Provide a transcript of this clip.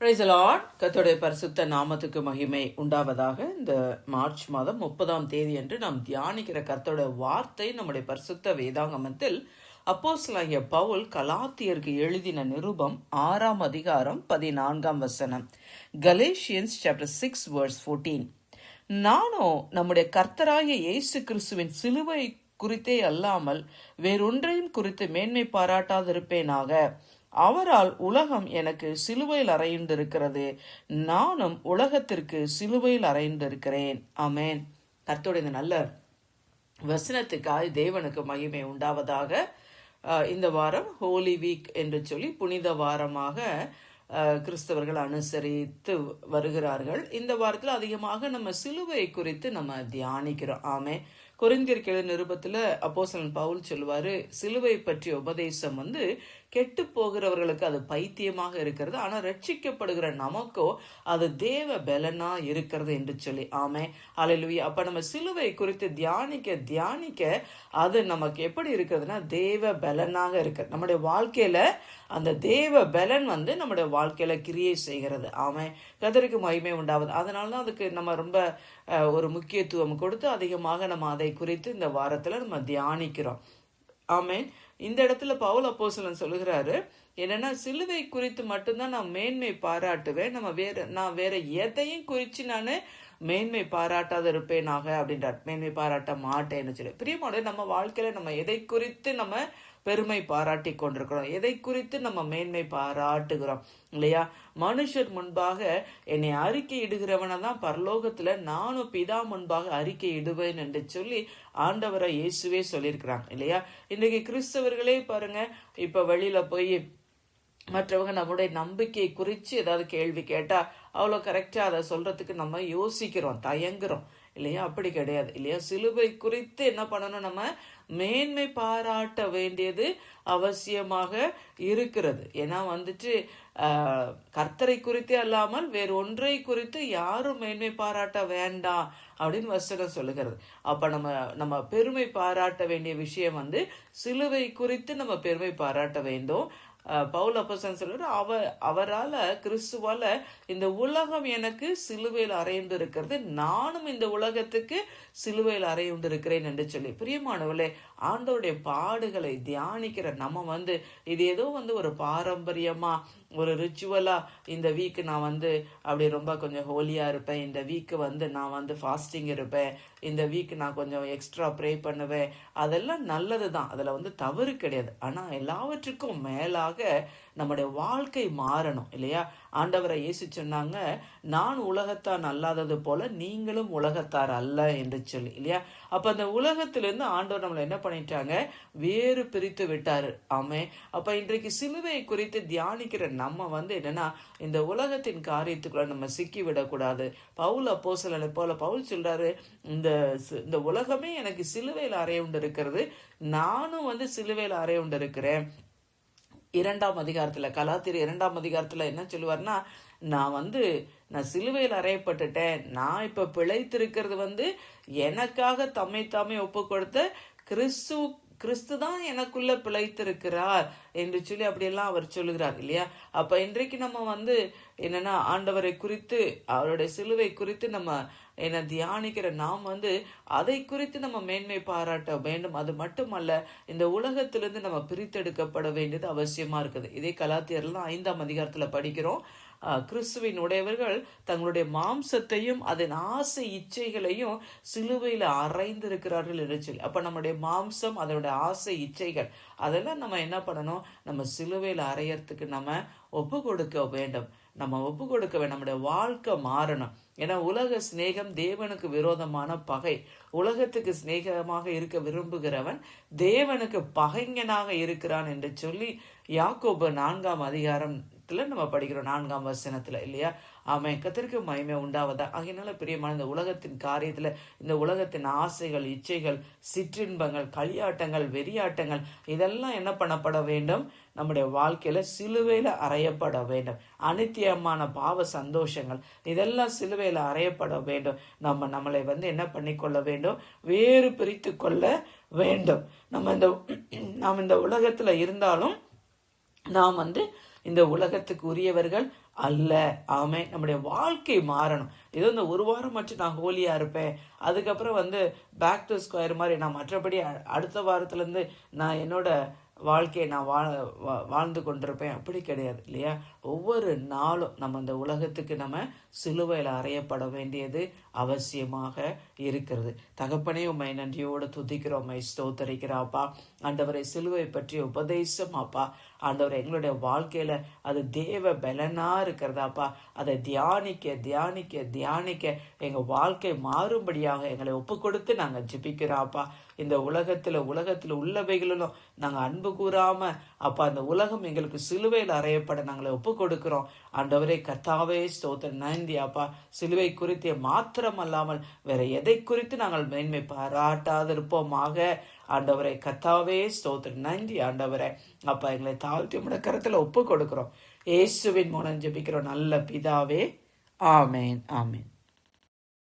Praise the Lord. கர்த்தருடைய பரிசுத்த நாமத்துக்கு மகிமை உண்டாவதாக. இந்த மார்ச் மாதம் 30ஆம் தேதி அன்று நாம் தியானிக்கிற கர்த்தருடைய வார்த்தை நம்முடைய பரிசுத்த வேதாகமத்தில் அப்போஸ்தலனாகிய பவுல் கலாத்தியருக்கு எழுதின நிருபம் 6ஆம் அதிகாரம் 14ஆம் வசனம். Galatians chapter 6 verse 14. நானோ நம்முடைய கர்த்தராகிய இயேசு கிறிஸ்துவின் சிலுவை குறித்தே அல்லாமல் வேறொன்றையும் குறித்து மேன்மை பாராட்டாதிருப்பேனாக. அவரால் உலகம் எனக்கு சிலுவையில் அறைந்திருக்கிறது, நானும் உலகத்திற்கு சிலுவையில் அறைந்திருக்கிறேன். ஆமென். கர்த்தருடைய இந்த நல்ல வசனத்துக்காய் தேவனுக்கு மகிமை உண்டாவதாக. இந்த வாரம் ஹோலி வீக் என்று சொல்லி புனித வாரமாக கிறிஸ்தவர்கள் அனுசரித்து வருகிறார்கள். இந்த வாரத்தில் அதிகமாக நம்ம சிலுவை குறித்து நம்ம தியானிக்கிறோம். ஆமே. கொரிந்தியருக்கு எழுதின நிருபத்தில் அப்போஸ்தலன் பவுல் சொல்லுவாரு, சிலுவை பற்றிய உபதேசம் கெட்டு போகிறவர்களுக்கு அது பைத்தியமாக இருக்கிறது, ஆனால் ரட்சிக்கப்படுகிற நமக்கோ அது தேவ பலனா இருக்கிறது என்று சொல்லி. ஆமே. அல்லேலூயா. அப்ப நம்ம சிலுவை குறித்து தியானிக்க அது நமக்கு எப்படி இருக்கிறதுனா தேவ பலனாக இருக்கிறது. நம்முடைய வாழ்க்கையில அந்த தேவ பலன் நம்முடைய வாழ்க்கையில கிரியை செய்கிறது. ஆமே. கர்த்தருக்கு மகிமை உண்டாவது. அதனாலதான் அதுக்கு நம்ம ரொம்ப ஒரு முக்கியத்துவம் கொடுத்து அதிகமாக நம்ம அதை குறித்து இந்த வாரத்துல நம்ம தியானிக்கிறோம். ஆமே. இந்த இடத்துல பவுல் அப்போஸ்தலன் சொல்லுகிறாரு, என்னன்னா சிலுவை குறித்து மட்டும்தான் நான் மேன்மை பாராட்டுவேன், நான் வேற எதையும் குறித்து நான் மேன்மை பாராட்டாத இருப்பேனாக அப்படின்றார். மேன்மை பாராட்ட மாட்டேன்னு சொல்லி. பிரியமான நம்ம வாழ்க்கையில நம்ம எதை குறித்து நம்ம பெருமை பாராட்டி கொண்டிருக்கிறோம், எதை குறித்து நம்ம மேன்மை பாராட்டுகிறோம் இல்லையா? மனுஷர் முன்பாக என்னை அறிக்கை இடுகிறவனை தான் பரலோகத்துல நானும் பிதா முன்பாக அறிக்கை இடுவேன் என்று சொல்லி ஆண்டவரை இயேசுவே சொல்லியிருக்கிறாங்க இல்லையா? இன்றைக்கு கிறிஸ்தவர்களே பாருங்க, இப்ப வெளியில போய் மற்றவங்க நம்முடைய நம்பிக்கையை குறித்து ஏதாவது கேள்வி கேட்டா அவ்வளோ கரெக்டா அதை சொல்றதுக்கு நம்ம யோசிக்கிறோம், தயங்குறோம் இல்லையா? அப்படி கிடையாது இல்லையா? சிலுவை குறித்து என்ன பண்ணணும், நம்ம மேன்மை பாராட்ட வேண்டியது அவசியமாக இருக்கிறது. ஏன்னா கர்த்தரை குறித்தே அல்லாமல் வேறு ஒன்றை குறித்து யாரும் மேன்மை பாராட்ட வேண்டாம் அப்படின்னு வசனம் சொல்லுகிறது. அப்ப நம்ம பெருமை பாராட்ட வேண்டிய விஷயம் சிலுவை குறித்து நம்ம பெருமை பாராட்ட வேண்டும். பவுல் அப்போஸ்தலன் சொல்றாரு, அவரால கிறிஸ்துவால இந்த உலகம் எனக்கு சிலுவையில் அறையுண்டு இருக்கிறது, நானும் இந்த உலகத்துக்கு சிலுவையில் அறையுண்டு இருக்கிறேன் என்று சொல்லி. பிரியமானவர்களே, ஆண்டவருடைய பாடுகளை தியானிக்கிற நம்ம இது ஏதோ ஒரு பாரம்பரியமா ஒரு ரிச்சுவலா இந்த வீக்கு நான் அப்படி ரொம்ப கொஞ்சம் ஹோலியா இருப்பேன், இந்த வீக்கு நான் ஃபாஸ்டிங் இருப்பேன், இந்த வீக்கு நான் கொஞ்சம் எக்ஸ்ட்ரா ப்ரே பண்ணுவேன், அதெல்லாம் நல்லதுதான், அதுல தவறு கிடையாது. ஆனா எல்லாவற்றுக்கும் மேலாக நம்முடைய வாழ்க்கை மாறணும் இல்லையா? ஆண்டவரை இயேசு சொன்னாங்க, நான் உலகத்தார் அல்லாதது போல நீங்களும் உலகத்தார் அல்ல என்று சொல்லி இல்லையா? அப்ப அந்த உலகத்திலிருந்து ஆண்டவர் நம்மளை என்ன பண்ணிட்டாங்க, வேறு பிரித்து விட்டாரு. ஆமே. அப்ப இன்றைக்கு சிலுவை குறித்து தியானிக்கிற நம்ம என்னன்னா இந்த உலகத்தின் காரியத்துக்குள்ள நம்ம சிக்கி விடக்கூடாது. பவுல் அப்போஸ்தலனை போல பவுல் சொல்றாரு, இந்த உலகமே எனக்கு சிலுவையில் அறைய உண்டு இருக்கிறது, நானும் சிலுவையில் அறைய உண்டு இருக்கிறேன். 2ஆம் அதிகாரத்துல கலாத்தியர் 2ஆம் அதிகாரத்துல என்ன சொல்லுவார்னா, நான் சிலுவையில் அறையப்பட்டுட்டேன், நான் இப்ப பிழைத்திருக்கிறது எனக்காக தம்மை தாமே ஒப்பு கொடுத்த கிறிஸ்து தான் எனக்குள்ள பிழைத்திருக்கிறார் என்று சொல்லி அப்படியெல்லாம் அவர் சொல்லுகிறார் இல்லையா? அப்ப இன்றைக்கு நம்ம என்னன்னா ஆண்டவரை குறித்து அவருடைய சிலுவை குறித்து நம்ம தியானிக்கிற நாம் அதை குறித்து நம்ம மேன்மை பாராட்ட வேண்டும். அது மட்டுமல்ல, இந்த உலகத்திலிருந்து நம்ம பிரித்தெடுக்கப்பட வேண்டியது அவசியமா இருக்குது. இதே கலாத்தியர்லாம் 5ஆம் அதிகாரத்துல படிக்கிறோம், கிறிஸ்துவின் உடையவர்கள் தங்களுடைய மாம்சத்தையும் அதன் ஆசை இச்சைகளையும் சிலுவையில அறைந்திருக்கிறார்கள் என்று சொல்லி. அப்ப நம்முடைய மாம்சம், அதனுடைய ஆசை இச்சைகள் அதெல்லாம் நம்ம என்ன பண்ணணும், நம்ம சிலுவையில அறையறதுக்கு நம்ம ஒப்பு கொடுக்க வேண்டும். நம்முடைய வாழ்க்கை மாறணும். ஏன்னா உலக சிநேகம் தேவனுக்கு விரோதமான பகை. உலகத்துக்கு சிநேகமாக இருக்க விரும்புகிறவன் தேவனுக்கு பகைஞனாக இருக்கிறான் என்று சொல்லி யாக்கோபு 4ஆம் அதிகாரத்துல நம்ம படிக்கிறோம், 4ஆம் வசனத்துல இல்லையா? ஆமென். கர்த்தருக்கு மகிமை உண்டாவதா. ஆகையினால பிரியமான இந்த உலகத்தின் காரியத்துல, இந்த உலகத்தின் ஆசைகள், இச்சைகள், சிற்றின்பங்கள், களியாட்டங்கள், வெறியாட்டங்கள் இதெல்லாம் என்ன பண்ணப்பட வேண்டும், நம்முடைய வாழ்க்கையில சிலுவையில அறையப்பட வேண்டும். அனித்தியமான பாவ சந்தோஷங்கள் இதெல்லாம் சிலுவையில அறையப்பட வேண்டும். நம்மளை என்ன பண்ணிக்கொள்ள வேண்டும், வேறு பிரித்து கொள்ள வேண்டும். நாம் இந்த உலகத்துல இருந்தாலும் நாம் இந்த உலகத்துக்கு உரியவர்கள் அல்ல. ஆமே. நம்முடைய வாழ்க்கை மாறணும். ஏதோ இந்த ஒரு வாரம் மட்டும் நான் ஹோலியா இருப்பேன், அதுக்கப்புறம் பேக் டு ஸ்கொயர் மாதிரி நான் மற்றபடி அடுத்த வாரத்துல இருந்து நான் என்னோட வாழ்க்கையை நான் வாழ்ந்து கொண்டிருப்பேன், அப்படி கிடையாது இல்லையா? ஒவ்வொரு நாளும் நம்ம இந்த உலகத்துக்கு நம்ம சிலுவையில் அறையப்பட வேண்டியது அவசியமாக இருக்கிறது. தகப்பனே, உம்மை நன்றியோடு துதிக்கிறோம், உம்மை ஸ்தோத்தரிக்கிறாப்பா. ஆண்டவரை சிலுவை பற்றிய உபதேசம் அப்பா ஆண்டவரை எங்களுடைய வாழ்க்கையில அது தேவ பலனா இருக்கிறதாப்பா. அதை தியானிக்க தியானிக்க தியானிக்க எங்க வாழ்க்கை மாறும்படியாக எங்களை ஒப்பு கொடுத்து நாங்க ஜெபிக்கிறோம்ப்பா. இந்த உலகத்துல உள்ளவைகளிலும் நாங்க அன்பு கூறாம அப்பா அந்த உலகம் எங்களுக்கு சிலுவையில் அறையப்பட நாங்களை ஒப்பு கொடுக்கிறோம். ஆண்டவரே கர்த்தாவே ஸ்தோத்திரம். நன்றி அப்பா. சிலுவை குறித்து மாத்திரம் அல்லாமல் வேற எதை குறித்து நாங்கள் மேன்மை பாராட்டாதிருப்போமாக. ஆண்டவரை கர்த்தாவே ஸ்தோத்திரம். நன்றி ஆண்டவரே. அப்பா எங்களை தாழ்த்தி உம்முடைய கரத்துல ஒப்பு கொடுக்கிறோம். இயேசுவின் மூலம் ஜெபிக்கிறோம் நல்ல பிதாவே. ஆமேன், ஆமேன்.